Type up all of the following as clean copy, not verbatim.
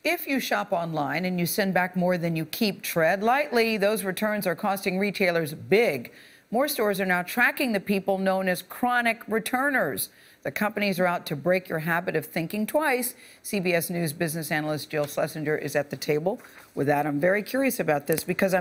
If you shop online and you send back more than you keep, tread lightly. Those returns are costing retailers big. More stores are now tracking the people known as chronic returners. The companies are out to break your habit of thinking twice. CBS News business analyst Jill Schlesinger is at the table with that. I'm very curious about this because I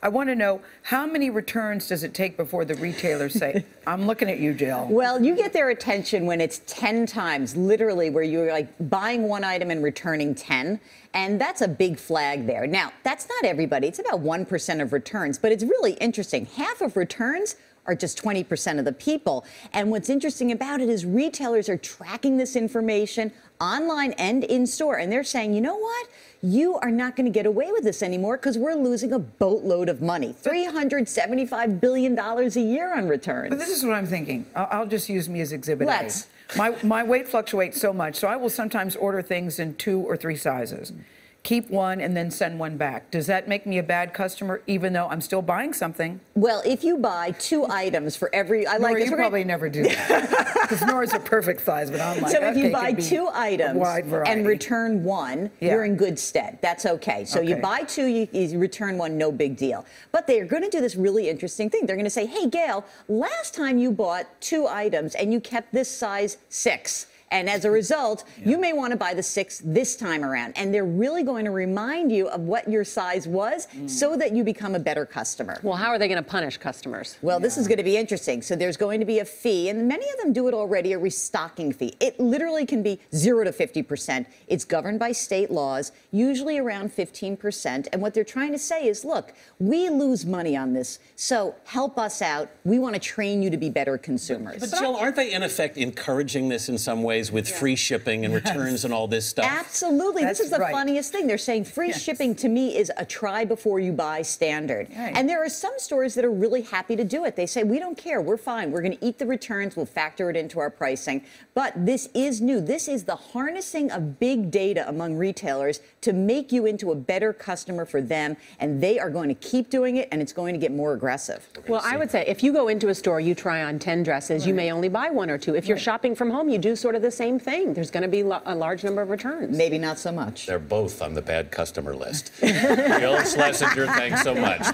want to know, how many returns does it take before the retailers say, I'm looking at you, Jill? Well, you get their attention when it's 10 times, literally, where you're like buying one item and returning 10. And that's a big flag there. Now, that's not everybody. It's about 1% of returns. But it's really interesting. Half of returns are just 20% of the people. And what's interesting about it is retailers are tracking this information online and in store. And they're saying, you know what? You are not going to get away with this anymore because we're losing a boatload of money. $375 billion a year on returns. But this is what I'm thinking. I'll just use me as exhibit Let's. A. My weight fluctuates so much, so I will sometimes order things in 2 or 3 sizes. Keep one and then send one back. Does that make me a bad customer, even though I'm still buying something? Well, if you buy 2 items for every... Nora, you probably never do that. Because Nora's a perfect size, but I'm like, so if you buy 2 items and return 1, you're in good stead. That's okay. So you buy 2, you return 1, no big deal. But they're going to do this really interesting thing. They're going to say, hey, Gail, last time you bought 2 items and you kept this size 6. And as a result, you may want to buy the 6 this time around. And they're really going to remind you of what your size was so that you become a better customer. Well, how are they going to punish customers? Well, this is going to be interesting. So there's going to be a fee, and many of them do it already, a restocking fee. It literally can be 0 to 50%. It's governed by state laws, usually around 15%. And what they're trying to say is, look, we lose money on this, so help us out. We want to train you to be better consumers. But Jill, aren't they in effect encouraging this in some ways with free shipping and returns and all this stuff? Absolutely. This is the funniest thing. They're saying free shipping to me is a try before you buy standard. And there are some stores that are really happy to do it. They say, we don't care. We're fine. We're going to eat the returns. We'll factor it into our pricing. But this is new. This is the harnessing of big data among retailers to make you into a better customer for them. And they are going to keep doing it, and it's going to get more aggressive. Well, I would say if you go into a store, you try on 10 dresses, you may only buy 1 or 2. If you're shopping from home, you do sort of the same thing. There's going to be a large number of returns. Maybe not so much. They're both on the bad customer list. Jill Schlesinger, thanks so much.